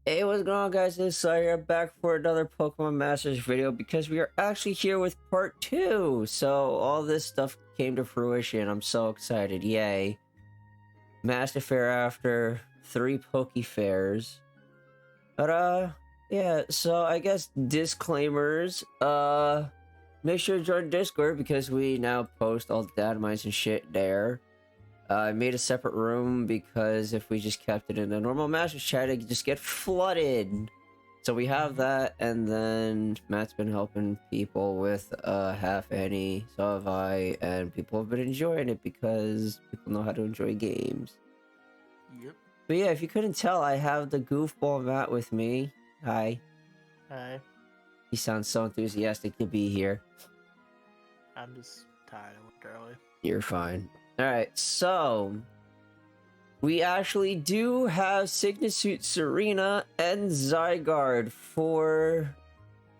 Hey, what's going on, guys? This is Zygarde back for another Pokemon Masters video because we are actually here with part 2. So all this stuff came to fruition. I'm so excited. Yay. Master Fair after 3 Poke Fairs. But yeah, so I guess disclaimers. Make sure to join Discord because we now post all the data mines and shit there. I made a separate room because if we just kept it in the normal Masters chat, it could just get flooded. So we have that, and then Matt's been helping people with Half Annie, so have I, and people have been enjoying it because people know how to enjoy games. Yep. But yeah, if you couldn't tell, I have the goofball Matt with me. Hi. Hi. He sounds so enthusiastic to be here. I'm just tired. I worked early. You're fine. Alright, so we actually do have SYGNA Suit SERENA and Zygarde for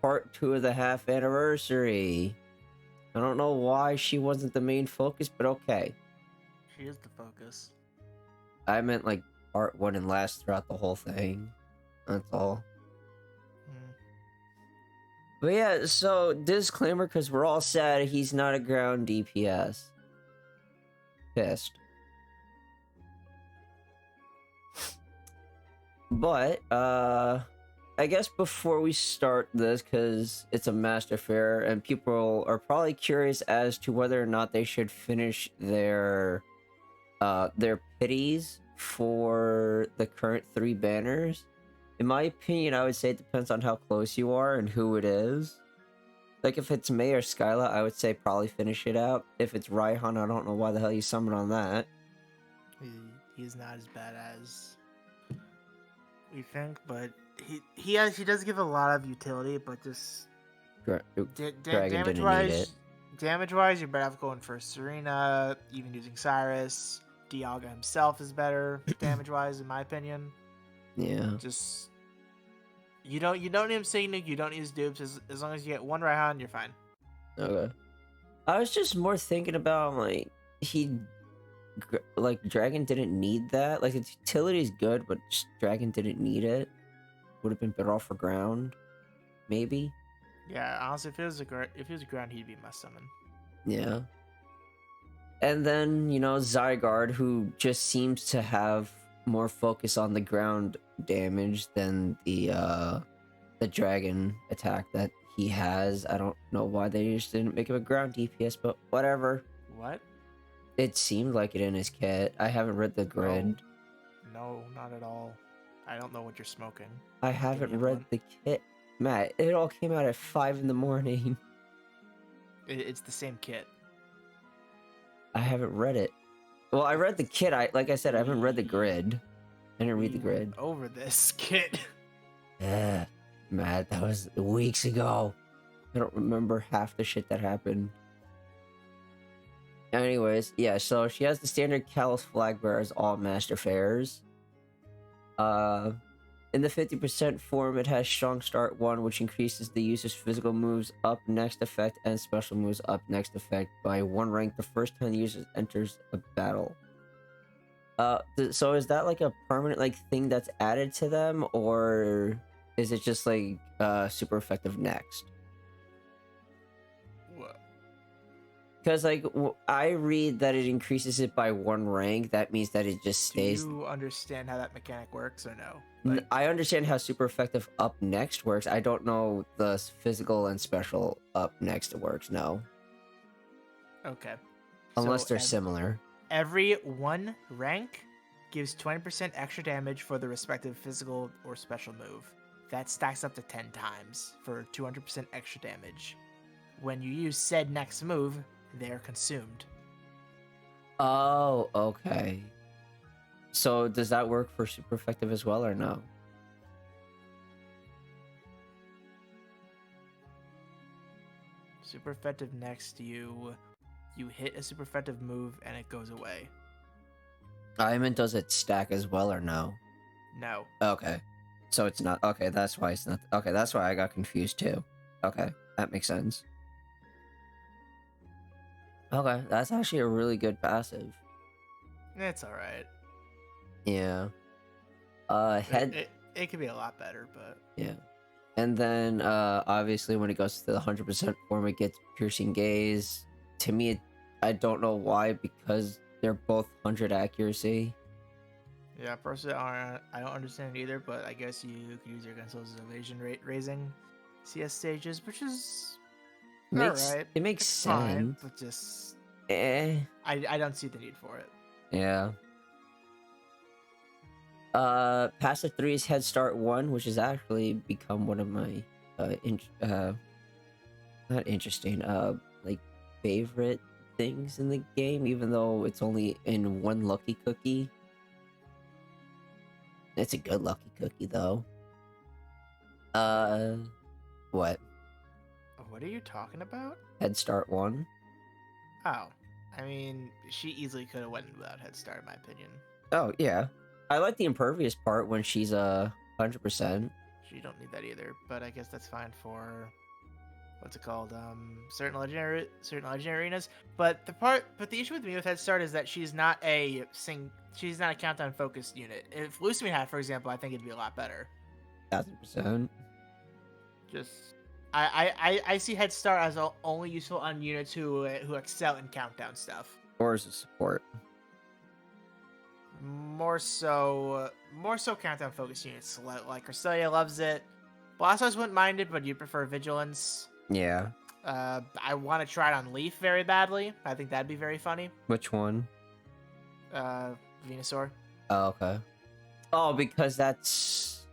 part 2 of the half anniversary. I don't know why she wasn't the main focus, but okay. She is the focus. I meant like part 1 and last throughout the whole thing. That's all. But yeah, so disclaimer, because we're all sad he's not a ground DPS. Pissed. But, I guess before we start this, because it's a Master Fair, and people are probably curious as to whether or not they should finish their pities for the current 3 banners. In my opinion, I would say it depends on how close you are and who it is. Like, if it's May or Skyla, I would say probably finish it out. If it's Raihan, I don't know why the hell you summoned on that. He's not as bad as we think, but he does give a lot of utility, but just Dragon didn't need it. Damage wise, you're better off going for Serena, even using Cyrus. Dialga himself is better damage wise, in my opinion. Yeah. Just you don't need him SYGNA, you don't need his dupes. As long as you get one Raihan, you're fine. Okay. I was just more thinking about Dragon didn't need that. Like, its utility is good, but just Dragon didn't need it. Would have been better off for ground, maybe. Yeah, honestly, if it was a ground, he'd be must summon. Yeah. And then, you know, Zygarde, who just seems to have more focus on the ground damage than the dragon attack that he has. I don't know why they just didn't make him a ground DPS, but whatever. What? It seemed like it in his kit. I haven't read the grid. No, not at all. I don't know what you're smoking. I haven't read the kit. Matt, it all came out at 5 in the morning. It's the same kit. I haven't read it. Well, I read the kit. Like I said, I haven't read the grid. I didn't read the grid. Over this kit. Yeah, Matt, that was weeks ago. I don't remember half the shit that happened. Anyways, yeah, so she has the standard Kalos flag bearer as all Master Fairs. In the 50% form, it has Strong Start 1, which increases the user's physical moves up next effect and special moves up next effect by 1 rank the first time the user enters a battle. So is that like a permanent thing that's added to them, or is it just like super effective next? What? Because I read that it increases it by 1 rank. That means that it just stays. Do you understand how that mechanic works or no? I understand how super effective up next works. I don't know the physical and special up next works. No. Okay. Unless they're similar. Every 1 rank gives 20% extra damage for the respective physical or special move. That stacks up to 10 times for 200% extra damage. When you use said next move, they're consumed. Oh, okay. So does that work for super effective as well, or no? Super effective next, you hit a super effective move and it goes away. I mean, does it stack as well, or no? No. Okay. So it's not. Okay, that's why it's not. Okay, that's why I got confused too. Okay, that makes sense. Okay, that's actually a really good passive. It's alright. Yeah. It could be a lot better, but Yeah. And then obviously when it goes to the 100% form, it gets piercing gaze. To me, I don't know why, because they're both 100 accuracy. yeah, personally, I don't understand it either. But I guess you could use your Gunsel's evasion rate raising CS stages, which is alright. It makes It's fine, sense. but just Eh. I don't see the need for it. Yeah. Passive 3 is Head Start 1, which has actually become one of my not interesting, like favorite things in the game, even though it's only in one lucky cookie. It's a good lucky cookie though. What? What are you talking about? Head Start 1? Oh, I mean, she easily could have went without Head Start, in my opinion. Oh yeah. I like the impervious part when she's 100%. She don't need that either, but I guess that's fine for what's it called? Certain legendary arenas. But the issue with me with Head Start is that she's not a countdown focused unit. If Lucian had, for example, I think it'd be a lot better. 1000%. Just I see Head Start as only useful on units who excel in countdown stuff. Or as a support. More so countdown focused units like Cresselia loves it. Blastoise wouldn't mind it, but you prefer Vigilance. Yeah. I want to try it on Leaf very badly. I think that'd be very funny. Which one? Venusaur. Oh, okay. Oh, because that's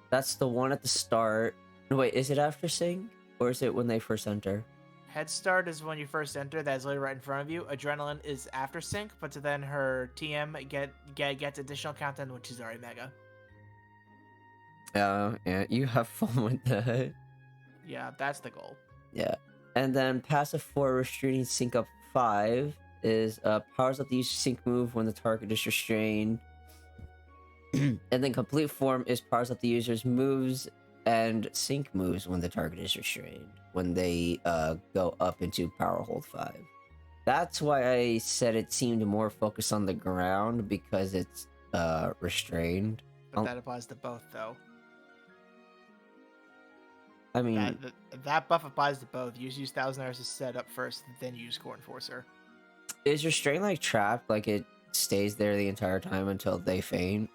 the one at the start. No, wait, is it after Sync? Or is it when they first enter? Head Start is when you first enter. That's literally right in front of you. Adrenaline is after Sync, but then her TM gets additional countdown, which is already Mega. Yeah, you have fun with that. Yeah, that's the goal. Yeah. And then passive 4, restraining sync up 5 is powers up the user's sync move when the target is restrained. And then complete form is powers up the user's moves and sync moves when the target is restrained, when they go up into power hold 5. That's why I said it seemed more focused on the ground, because it's restrained. But that applies to both, though. I mean, that buff applies to both. Use Thousand Hours to set up first, then use Core Enforcer. is restraint like trapped? Like it stays there the entire time until they faint?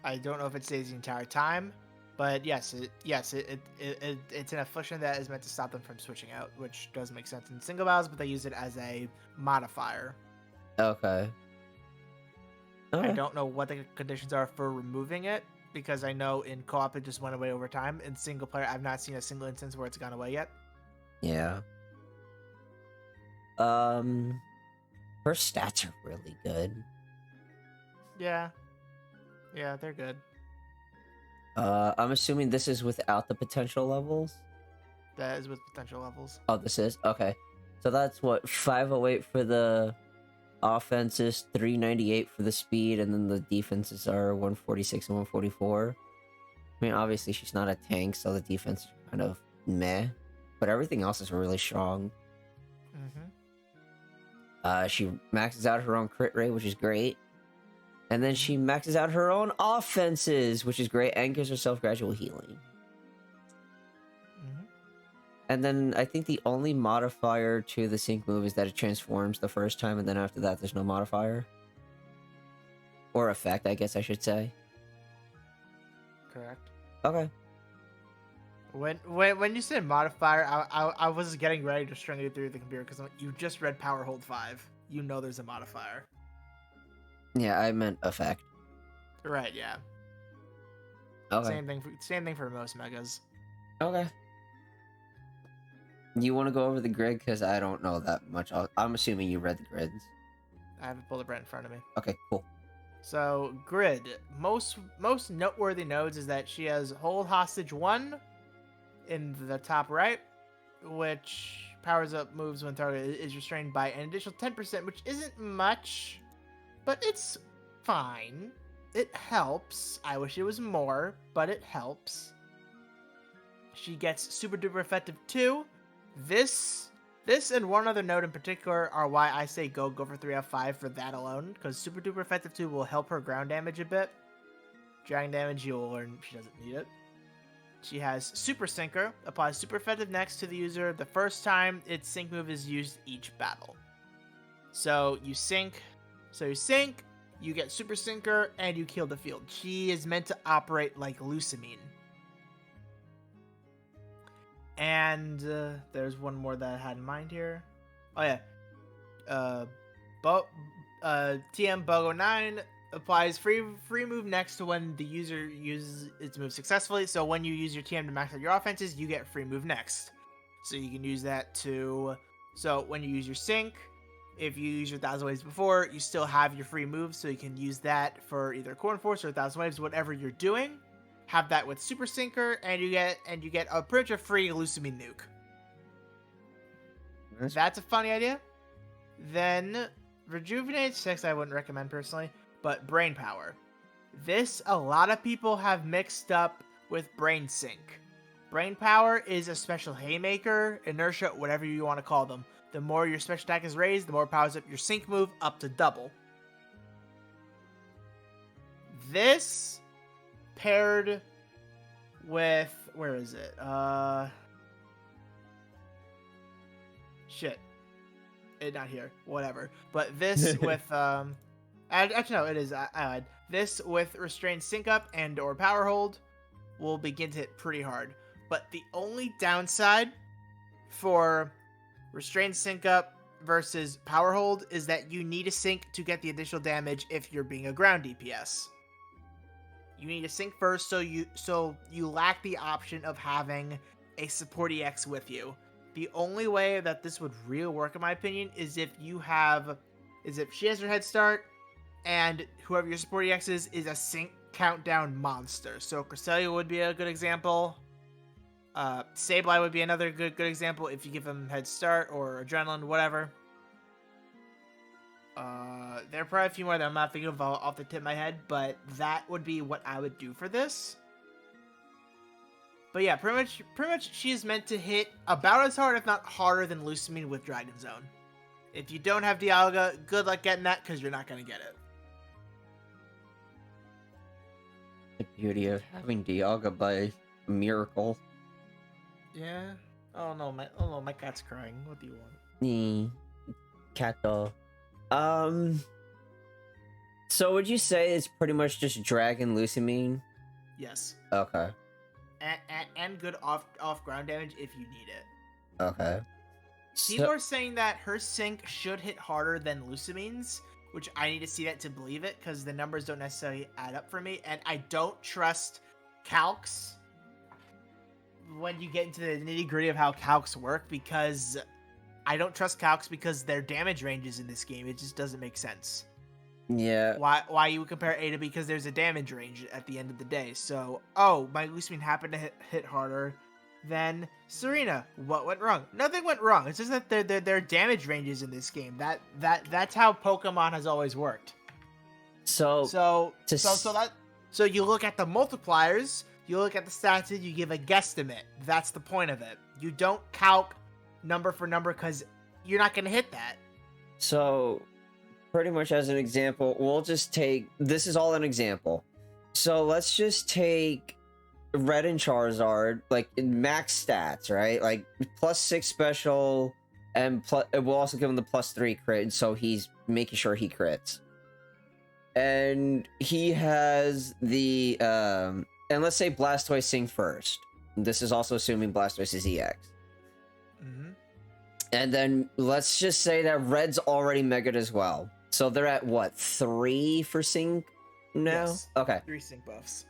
I don't know if it stays the entire time, but yes, it's an affliction that is meant to stop them from switching out, which does make sense in single battles, but they use it as a modifier. Okay. I don't know what the conditions are for removing it, because I know in co-op it just went away over time. In single player, I've not seen a single instance where it's gone away yet. Yeah. Her stats are really good. Yeah, they're good. I'm assuming this is without the potential levels? That is with potential levels. Oh, this is? Okay. So that's what, 508 for the offenses, 398 for the speed, and then the defenses are 146 and 144. I mean, obviously she's not a tank, so the defense is kind of meh, but everything else is really strong. She maxes out her own crit rate, which is great. And then she maxes out her own offenses, which is great, and gives herself gradual healing. And then I think the only modifier to the sync move is that it transforms the first time, and then after that there's no modifier. Or effect, I guess I should say. Correct. Okay. When you said modifier, I was getting ready to string it through the computer, because you just read Power Hold 5. You know there's a modifier. Yeah, I meant effect. Right, yeah. Okay. Same thing for most megas. Okay. You want to go over the grid? Because I don't know that much. I'm assuming you read the grids. I have a bullet right in front of me. Okay, cool. So, grid. Most noteworthy nodes is that she has Hold Hostage 1 in the top right, which powers up moves when target is restrained by an additional 10%, which isn't much, but it's fine. It helps. I wish it was more, but it helps. She gets Super Duper Effective 2. This and one other node in particular are why I say go for 3 out of 5 for that alone, because Super Duper Effective 2 will help her ground damage a bit. Dragon damage, you'll learn she doesn't need it. She has Super Sinker, applies super effective next to the user the first time its sync move is used each battle. So you sink, you get Super Sinker, and you kill the field. She is meant to operate like Lusamine. And there's one more that I had in mind here. Oh yeah. TM Bogo 9 applies free move next to when the user uses its move successfully. So when you use your TM to max out your offenses, you get free move next. So you can use that to... So when you use your sync, if you use your 1,000 Waves before, you still have your free move, so you can use that for either Corn Force or 1,000 Waves, whatever you're doing. Have that with Super Sinker, and you get a pretty much a free Lusamine nuke. That's a funny idea. Then Rejuvenate 6 I wouldn't recommend personally, but Brain Power. This a lot of people have mixed up with Brain Sync. Brain Power is a special Haymaker, Inertia, whatever you want to call them. The more your special attack is raised, the more powers up your sync move up to double. This paired with... Where is it? Shit. Not here. Whatever. But this with... Actually, no, it is. This with Restrained Sync Up and or Power Hold will begin to hit pretty hard. But the only downside for Restrained Sync Up versus Power Hold is that you need a sync to get the additional damage if you're being a ground DPS. You need to sync first, so you lack the option of having a support EX with you. The only way that this would really work, in my opinion, is if she has her head start, and whoever your support EX is a sync countdown monster. So Cresselia would be a good example. Sableye would be another good example if you give him head start or adrenaline, whatever. There are probably a few more that I'm not thinking of off the tip of my head, but that would be what I would do for this. But yeah, pretty much she is meant to hit about as hard, if not harder, than Lusamine with Dragon Zone. If you don't have Dialga, good luck getting that, because you're not going to get it. The beauty of having Dialga by miracle. Yeah. Oh no, my cat's crying. What do you want? Cat doll. So would you say it's pretty much just Dragon Lusamine? Yes. Okay. And good off ground damage if you need it. Okay. People are saying that her sync should hit harder than Lusamine's, which I need to see that to believe it, because the numbers don't necessarily add up for me, and I don't trust calcs when you get into the nitty-gritty of how calcs work, because I don't trust calcs because their damage ranges in this game, it just doesn't make sense. Yeah. Why you would compare A to B? Because there's a damage range at the end of the day. So, oh, my Lusamine happened to hit harder than Serena. What went wrong? Nothing went wrong. It's just that there are damage ranges in this game. That's how Pokemon has always worked. So you look at the multipliers, you look at the stats, and you give a guesstimate. That's the point of it. You don't calc number for number because you're not going to hit that. So, pretty much as an example, we'll just take... This is all an example. So, let's just take Red and Charizard, like, in max stats, right? Like, +6 special, and we'll also give him the +3 crit, so he's making sure he crits. And he has the... and let's say Blastoise Sing first. This is also assuming Blastoise is EX. Mm-hmm. And then let's just say that Red's already Mega'd as well. So they're at what, 3 for sync now? Yes. Okay. 3 sync buffs.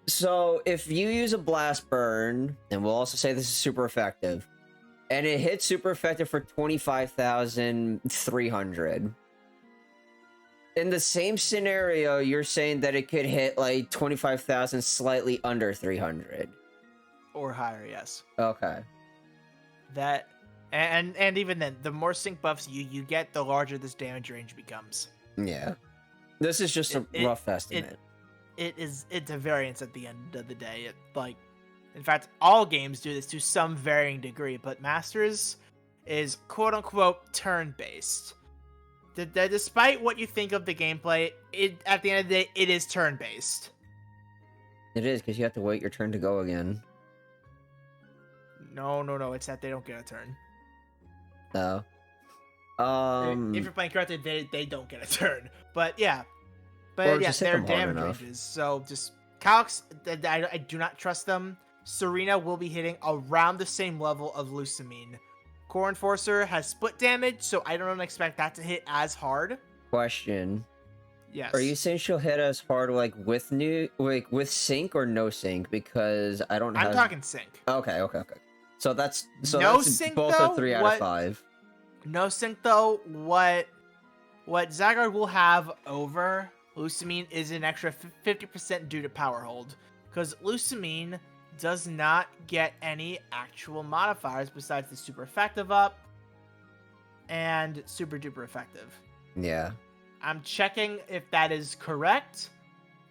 So if you use a Blast Burn, and we'll also say this is super effective, and it hits super effective for 25,300. In the same scenario, you're saying that it could hit like 25,000 slightly under 300. Or higher, yes. Okay. That and even then, the more sync buffs you get, the larger this damage range becomes. Yeah. This is just a rough estimate. It's a variance at the end of the day. In fact, all games do this to some varying degree, but Masters is quote unquote turn based. Despite what you think of the gameplay, at the end of the day, it is turn-based. It is, because you have to wait your turn to go again. No, it's that they don't get a turn. No. If you're playing correctly, they don't get a turn. But yeah. But Or yeah, just hit they're them hard damage enough. ranges. So just Calx, I do not trust them. Serena will be hitting around the same level of Lusamine. Core Enforcer has split damage, so I don't expect that to hit as hard. Question. Yes. Are you saying she'll hit as hard with sync or no sync? Because I don't have. I'm talking sync. Okay. So that's No that's sync, both though? are 3 out of 5. No sync though. What Zygarde will have over Lusamine is an extra 50% due to power hold, because Lusamine does not get any actual modifiers besides the super effective up and super duper effective. Yeah. I'm checking if that is correct,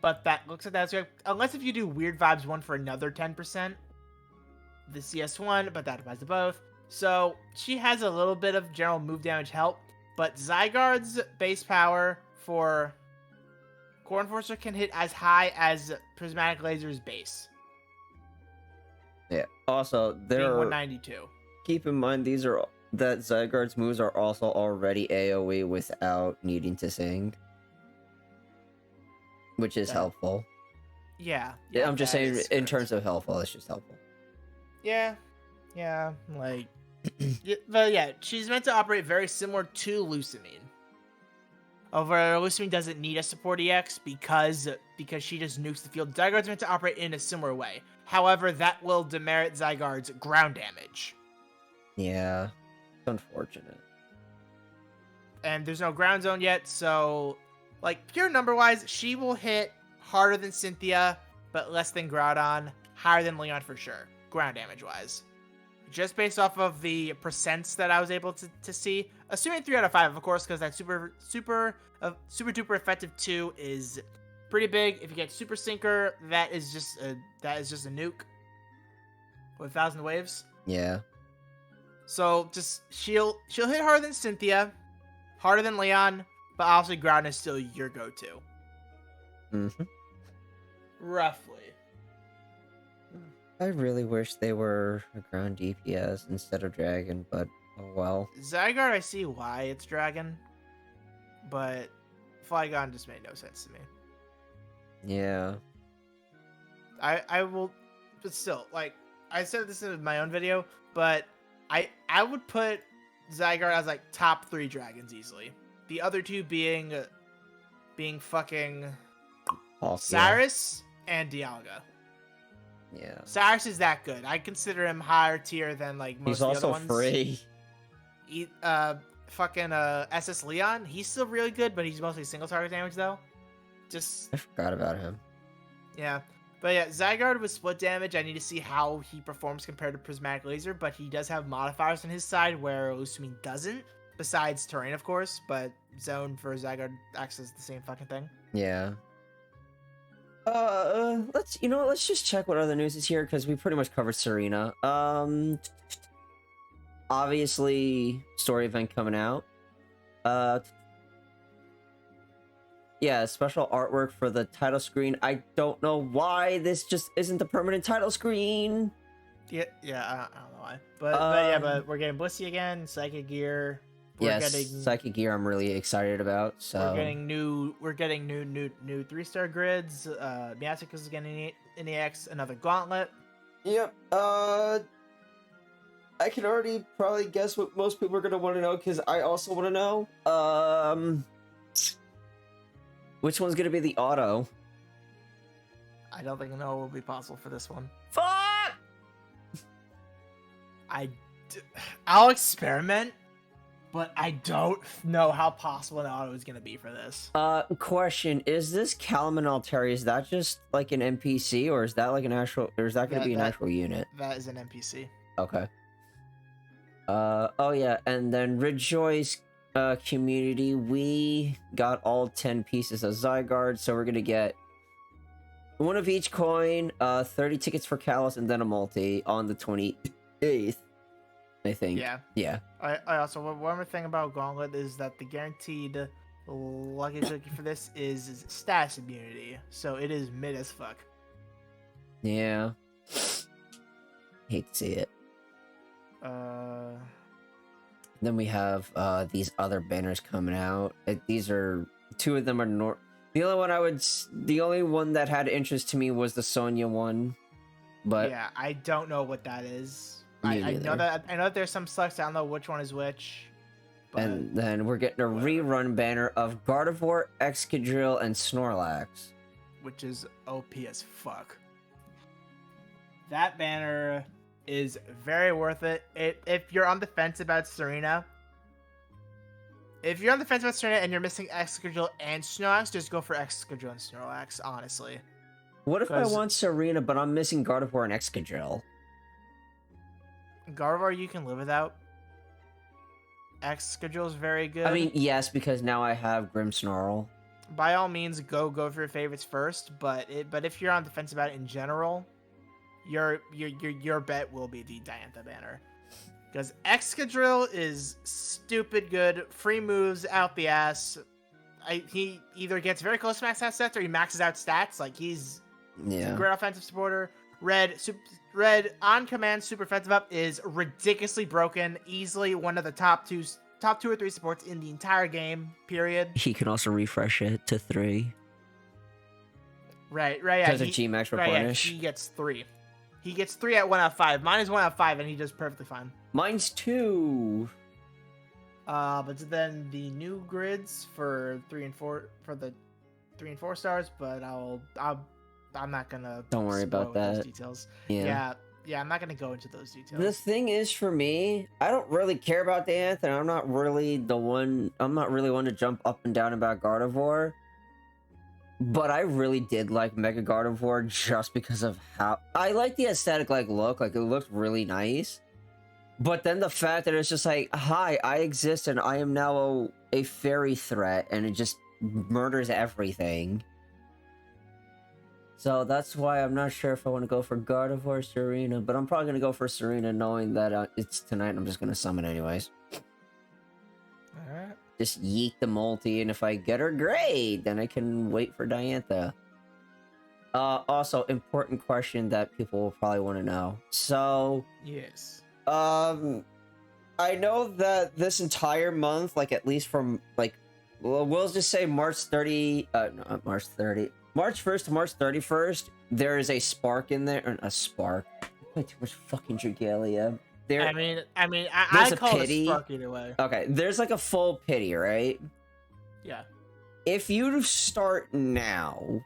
but that looks like that's correct. Unless if you do Weird Vibes 1 for another 10%, the CS1, but that applies to both. So she has a little bit of general move damage help, but Zygarde's base power for Core Enforcer can hit as high as Prismatic Laser's base. Yeah. Also, Being there are 192. keep in mind that Zygarde's moves are also already AoE without needing to sing, which is helpful. Yeah. I'm just saying in terms of helpful, it's just helpful. Yeah, like, but yeah, she's meant to operate very similar to Lusamine. Over Lusamine doesn't need a support EX because she just nukes the field. Zygarde's meant to operate in a similar way. However, that will demerit Zygarde's ground damage. Yeah, it's unfortunate. And there's no ground zone yet, so like pure number wise, she will hit harder than Cynthia, but less than Groudon, higher than Leon for sure. Ground damage wise, just based off of the percents that I was able to see, assuming 3 out of 5, of course, because that super duper effective 2 is pretty big. If you get super sinker, that is just a nuke with 1,000 waves. Yeah. So just she'll hit harder than Cynthia, harder than Leon, but obviously Groudon is still your go-to. Mm-hmm. Roughly. I really wish they were a ground DPS instead of dragon, but oh well. Zygarde, I see why it's dragon, but Flygon just made no sense to me. Yeah. I will, but still, like, I said this in my own video, but I would put Zygarde as like top 3 dragons easily. The other 2 being fucking Cyrus and Dialga. Yeah. Cyrus is that good. I consider him higher tier than like most of the other ones. He's also free. Fucking SS Leon, he's still really good, but he's mostly single target damage though. I forgot about him. Yeah. But yeah, Zygarde with split damage, I need to see how he performs compared to Prismatic Laser, but he does have modifiers on his side where Lusamine doesn't, besides terrain of course, but zone for Zygarde acts as the same fucking thing. Yeah. Let's just check what other news is here, because we pretty much covered Serena. Obviously, story event coming out. Yeah, special artwork for the title screen. I don't know why this just isn't the permanent title screen. Yeah, I don't know why. But we're getting Blissey again, Psychic Gear. Psychic Gear I'm really excited about. So we're getting new 3-star grids. Miatic is getting an EX, another Gauntlet. Yep. I can already probably guess what most people are gonna want to know, because I also want to know. Which one's gonna be the auto? I don't think it will be possible for this one. Fuck! I'll experiment, but I don't know how possible an auto is gonna be for this. Question: is this Calaman Alteri? Is that just like an NPC, or is that like an actual? Or is that gonna be an actual unit? That is an NPC. Okay. Oh yeah, and then Rejoice community, we got all 10 pieces of Zygarde, so we're gonna get one of each coin, 30 tickets for Kalos, and then a multi on the 28th. I think. Yeah. Yeah. I also, one more thing about Gauntlet is that the guaranteed lucky cookie for this is status immunity. So it is mid as fuck. Yeah. Hate to see it. Then we have these other banners coming out. These are two of them are the only one that had interest to me was the Sonya one, but yeah, I don't know what that is. Me I know neither. that there's some selects. I don't know which one is which. But and then we're getting a whatever. rerun banner of Gardevoir, Excadrill, and Snorlax. Which is OP as fuck. That banner is very worth it. If you're on the fence about SERENA, and you're missing Excadrill and Snorlax, just go for Excadrill and Snorlax, honestly. What if I want Serena, but I'm missing Gardevoir and Excadrill? Gardevoir you can live without. Excadrill is very good. I mean, yes, because now I have Grimmsnarl. By all means, go for your favorites first. But if you're on the fence about it in general, your bet will be the Diantha banner, because Excadrill is stupid good, free moves out the ass. He either gets very close to max out stats or he maxes out stats. Like he's a great offensive supporter. Red on command super offensive up is ridiculously broken. Easily one of the top two or three supports in the entire game. Period. He can also refresh it to 3. Right. Yeah. Does a G max replenish? He gets 3. He gets 3 at 1 out of 5. Mine is 1 out of 5, and he does perfectly fine. Mine's 2. But then the new grids for 3 and 4 for the 3 and 4 stars. But I'm not gonna. Don't worry about that. Those details. Yeah. Yeah. I'm not gonna go into those details. The thing is, for me, I don't really care about Diantha, and I'm not really one to jump up and down about Gardevoir. But I really did like Mega Gardevoir just because of how I like the aesthetic look. Like, it looked really nice. But then the fact that it's just like, hi, I exist and I am now a fairy threat, and it just murders everything. So that's why I'm not sure if I want to go for Gardevoir or Serena, but I'm probably going to go for Serena, knowing that it's tonight and I'm just going to summon anyways. Alright. Just yeet the multi, and if I get her, great! Then I can wait for Diantha. Also, important question that people will probably want to know. So... Yes. I know that this entire month, at least from, we'll just say March 30... not March 30... March 1st to March 31st, there is a spark in there. Or a spark. I play too much fucking Dragalia. I call it a spark either way. Okay, there's a full pity, right? Yeah. If you start now,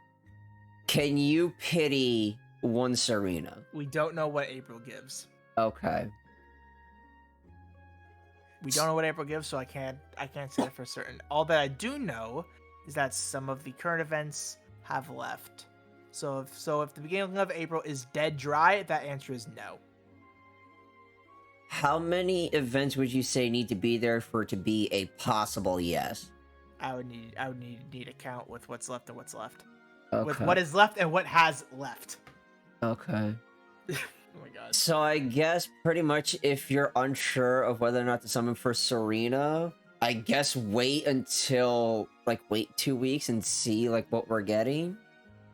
can you pity one Serena? We don't know what April gives. Okay. We don't know what April gives, so I can't say it for certain. All that I do know is that some of the current events have left. So if the beginning of April is dead dry, that answer is no. How many events would you say need to be there for it to be a possible yes? I would need to count with what's left and what's left. Okay. With what is left and what has left. Okay. Oh my god. So I guess pretty much if you're unsure of whether or not to summon for Serena, I guess wait until wait 2 weeks and see what we're getting.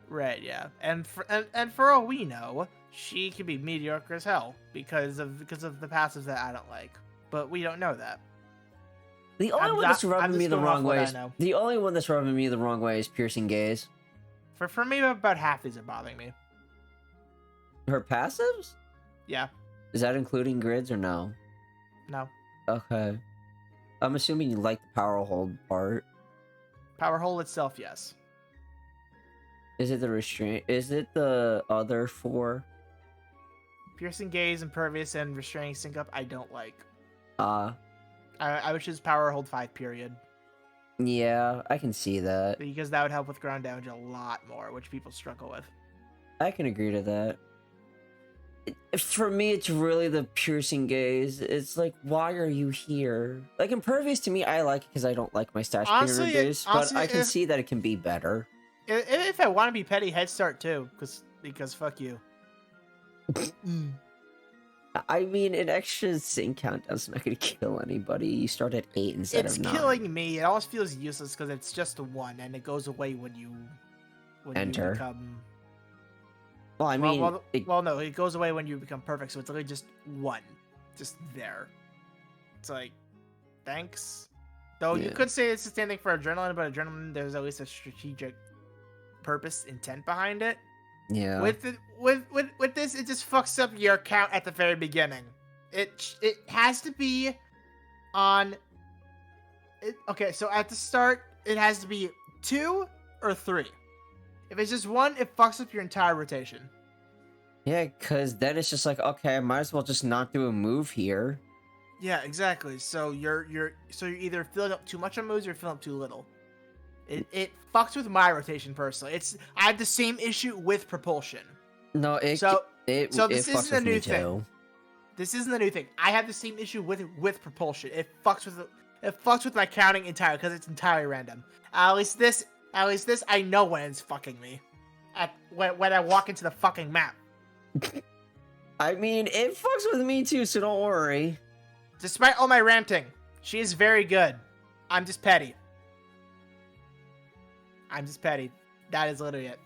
Right, yeah. And for all we know, she could be mediocre as hell because of the passives that I don't like. But we don't know that. The only one that's rubbing me the wrong way is Piercing Gaze. For me, about half these are bothering me. Her passives? Yeah. Is that including grids or no? No. Okay. I'm assuming you like the power hold part. Power hold itself, yes. Is it the restraint? Is it the other 4? Piercing Gaze, Impervious, and Restraining Sync Up, I don't like. I would choose Power Hold 5, period. Yeah, I can see that. Because that would help with ground damage a lot more, which people struggle with. I can agree to that. For me, it's really the Piercing Gaze. It's why are you here? Impervious to me, I like it because I don't like my stats being reduced, but I can see that it can be better. If I want to be petty, Head Start too, because fuck you. I mean, an extra sync countdown's not gonna kill anybody. You start at 8 instead It's of 9. killing me. It almost feels useless because it's just a 1, and it goes away when you Enter. become. Well, I mean, No, it goes away when you become perfect. So it's literally just 1, just there. It's like, thanks. Though you could say it's the same thing for adrenaline, but adrenaline, there's at least a strategic purpose, intent behind it. yeah. With this, it just fucks up your count at the very beginning. It has to be on. Okay, so at the start, it has to be 2 or 3. If it's just 1, it fucks up your entire rotation. Yeah, because then it's just like, okay, I might as well just not do a move here. Yeah, exactly. So you're either filling up too much on moves or filling up too little. It fucks with my rotation personally. I have the same issue with propulsion. No, this fucks isn't a with me new thing. too. This isn't a new thing. I have the same issue with propulsion. It fucks with my counting entirely because it's entirely random. At least this I know when it's fucking me. When I walk into the fucking map. I mean, it fucks with me too, so don't worry. Despite all my ranting, she is very good. I'm just petty. That is literally it.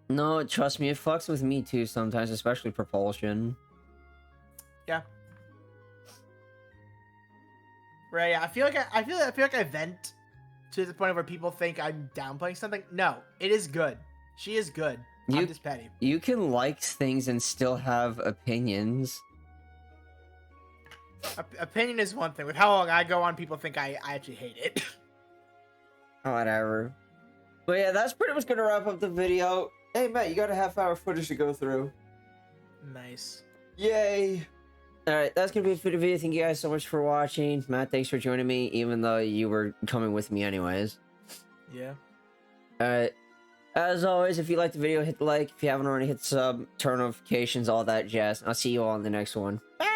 No, trust me, it fucks with me too sometimes, especially propulsion. Yeah. Right. Yeah. I feel like I vent to the point where people think I'm downplaying something. No, it is good. She is good. I'm just petty. You can like things and still have opinions. Opinion is one thing. With how long I go on, people think I actually hate it. Whatever. But yeah, that's pretty much gonna wrap up the video. Hey, Matt, you got a half-hour footage to go through. Nice. Yay! Alright, that's gonna be it for the video. Thank you guys so much for watching. Matt, thanks for joining me, even though you were coming with me anyways. Yeah. Alright. As always, if you liked the video, hit the like. If you haven't already, hit sub, turn notifications, all that jazz. I'll see you all in the next one. Bye!